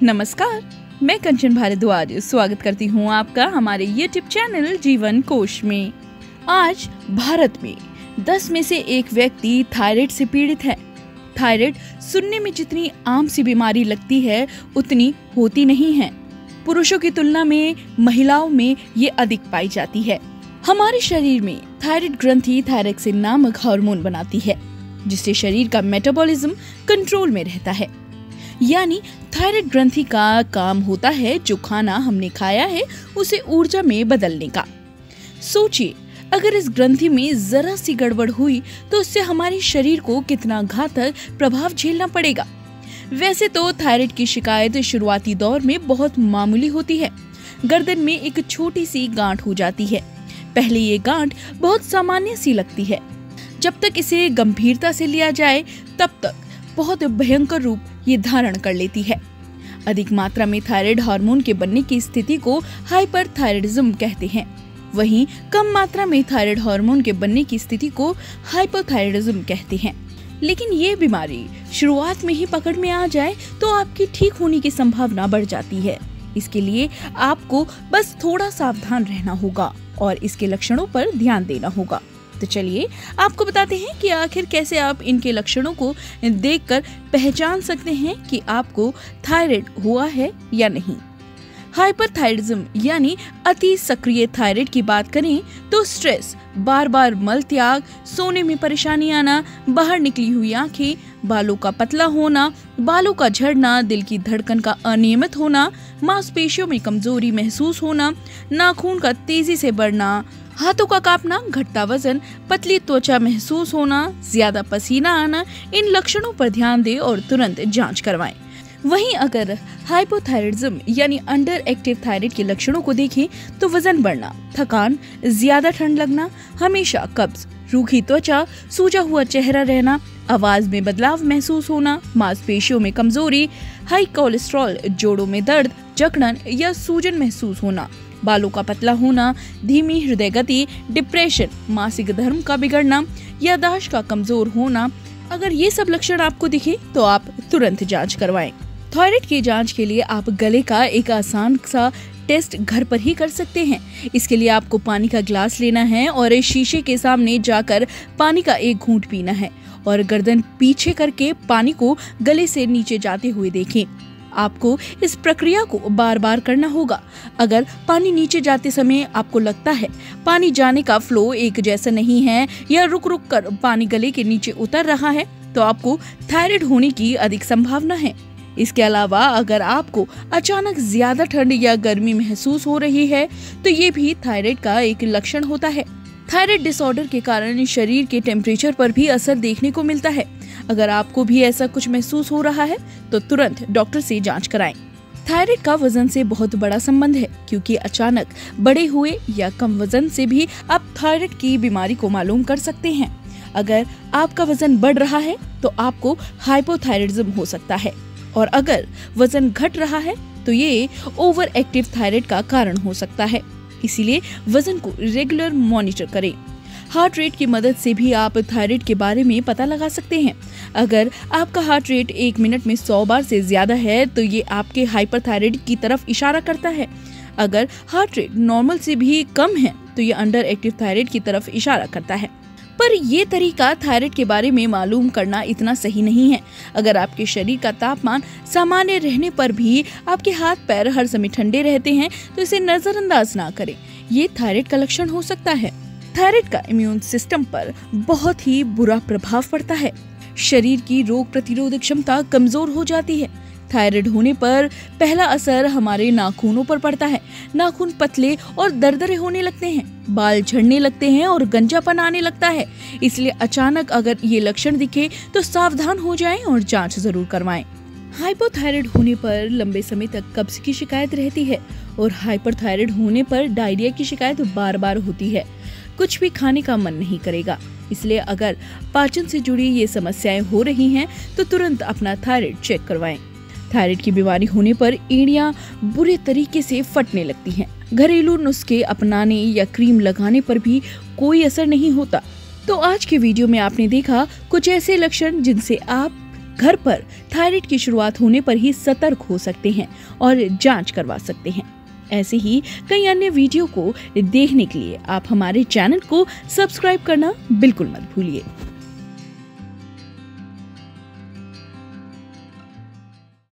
नमस्कार, मैं कंचन भारद्वाज स्वागत करती हूँ आपका हमारे YouTube चैनल जीवन कोश में। आज भारत में 10 में से एक व्यक्ति थायराइड से पीड़ित है। थायराइड सुनने में जितनी आम सी बीमारी लगती है उतनी होती नहीं है। पुरुषों की तुलना में महिलाओं में ये अधिक पाई जाती है। हमारे शरीर में थायराइड ग्रंथि थायरॉक्सिन नामक हार्मोन बनाती है, जिससे शरीर का मेटाबॉलिज्म कंट्रोल में रहता है। यानी थायराइड ग्रंथि का काम होता है जो खाना हमने खाया है उसे ऊर्जा में बदलने का। सोचिए, अगर इस ग्रंथि में जरा सी गड़बड़ हुई तो उससे हमारे शरीर को कितना घातक प्रभाव झेलना पड़ेगा। वैसे तो थायराइड की शिकायत शुरुआती दौर में बहुत मामूली होती है। गर्दन में एक छोटी सी गांठ हो जाती है। पहले ये गांठ बहुत सामान्य सी लगती है। जब तक इसे गंभीरता से लिया जाए तब तक बहुत भयंकर रूप ये धारण कर लेती है। अधिक मात्रा में थायराइड हार्मोन के बनने की स्थिति को हाइपरथायराइडिज्म कहते हैं। वहीं कम मात्रा में थायराइड हार्मोन के बनने की स्थिति को हाइपोथायराइडिज्म कहते हैं। लेकिन ये बीमारी शुरुआत में ही पकड़ में आ जाए तो आपकी ठीक होने की संभावना बढ़ जाती है। इसके लिए आपको बस थोड़ा सावधान रहना होगा और इसके लक्षणों पर ध्यान देना होगा। तो चलिए आपको बताते हैं कि आखिर कैसे आप इनके लक्षणों को देखकर पहचान सकते हैं कि आपको थायराइड हुआ है या नहीं। हाइपरथायराइडिज्म यानी अति सक्रिय थायराइड की बात करें तो स्ट्रेस, बार बार मल त्याग, सोने में परेशानी आना, बाहर निकली हुई आंखें, बालों का पतला होना, बालों का झड़ना, दिल की धड़कन का अनियमित होना, मांसपेशियों में कमजोरी महसूस होना, नाखून का तेजी से बढ़ना, हाथों का कांपना, घटता वजन, पतली त्वचा महसूस होना, ज्यादा पसीना आना, इन लक्षणों पर ध्यान दें और तुरंत जांच करवाएं। वहीं अगर हाइपोथायराइडिज्म यानी अंडर एक्टिव थायराइड के लक्षणों को देखें तो वजन बढ़ना, थकान, ज्यादा ठंड लगना, हमेशा कब्ज, रूखी त्वचा, सूजा हुआ चेहरा रहना, आवाज में बदलाव महसूस होना, मांसपेशियों में कमजोरी, हाई कोलेस्ट्रॉल, जोड़ों में दर्द, जकड़न या सूजन महसूस होना, बालों का पतला होना, धीमी हृदय गति, डिप्रेशन, मासिक धर्म का बिगड़ना, याददाश्त का कमजोर होना, अगर ये सब लक्षण आपको दिखे तो आप तुरंत जांच करवाएं। थायराइड की जांच के लिए आप गले का एक आसान सा टेस्ट घर पर ही कर सकते हैं। इसके लिए आपको पानी का ग्लास लेना है और शीशे के सामने जाकर पानी का एक घूंट पीना है और गर्दन पीछे करके पानी को गले से नीचे जाते हुए देखें। आपको इस प्रक्रिया को बार बार करना होगा। अगर पानी नीचे जाते समय आपको लगता है पानी जाने का फ्लो एक जैसा नहीं है या रुक रुक कर पानी गले के नीचे उतर रहा है तो आपको थायराइड होने की अधिक संभावना है। इसके अलावा अगर आपको अचानक ज्यादा ठंड या गर्मी महसूस हो रही है तो ये भी थायराइड का एक लक्षण होता है। थायराइड डिसऑर्डर के कारण शरीर के टेम्परेचर पर भी असर देखने को मिलता है। अगर आपको भी ऐसा कुछ महसूस हो रहा है तो तुरंत डॉक्टर से जांच कराएं। थायराइड का वजन से बहुत बड़ा संबंध है, क्योंकि अचानक बढ़े हुए या कम वजन से भी आप थायराइड की बीमारी को मालूम कर सकते हैं। अगर आपका वजन बढ़ रहा है तो आपको हाइपोथायराइडिज्म हो सकता है और अगर वजन घट रहा है तो ये ओवर एक्टिव थायराइड का कारण हो सकता है। इसीलिए वजन को रेगुलर मॉनिटर करें। हार्ट रेट की मदद से भी आप थायराइड के बारे में पता लगा सकते हैं। अगर आपका हार्ट रेट 1 मिनट में 100 बार से ज्यादा है तो ये आपके हाइपरथायराइड की तरफ इशारा करता है। अगर हार्ट रेट नॉर्मल से भी कम है तो ये अंडर एक्टिव थायराइड की तरफ इशारा करता है। पर ये तरीका थायराइड के बारे में मालूम करना इतना सही नहीं है। अगर आपके शरीर का तापमान सामान्य रहने पर भी आपके हाथ पैर हर समय ठंडे रहते हैं तो इसे नजरअंदाज ना करें। ये थायराइड का लक्षण हो सकता है। थायराइड का इम्यून सिस्टम पर बहुत ही बुरा प्रभाव पड़ता है। शरीर की रोग प्रतिरोधक क्षमता कमजोर हो जाती है। थायराइड होने पर पहला असर हमारे नाखूनों पर पड़ता है। नाखून पतले और दरदरे होने लगते हैं, बाल झड़ने लगते हैं और गंजापन आने लगता है। इसलिए अचानक अगर ये लक्षण दिखे तो सावधान हो जाएं और जांच जरूर करवाएं। हाइपोथायराइड होने पर लंबे समय तक कब्ज की शिकायत रहती है और हाइपरथायराइड होने पर डायरिया की शिकायत बार बार होती है। कुछ भी खाने का मन नहीं करेगा। इसलिए अगर पाचन से जुड़ी ये समस्याएं हो रही हैं तो तुरंत अपना थायराइड चेक करवाएं। थायराइड की बीमारी होने पर एड़ियां बुरे तरीके से फटने लगती हैं। घरेलू नुस्खे अपनाने या क्रीम लगाने पर भी कोई असर नहीं होता। तो आज के वीडियो में आपने देखा कुछ ऐसे लक्षण जिनसे आप घर पर थायराइड की शुरुआत होने पर ही सतर्क हो सकते हैं और जांच करवा सकते हैं। ऐसे ही कई अन्य वीडियो को देखने के लिए आप हमारे चैनल को सब्सक्राइब करना बिल्कुल मत भूलिए।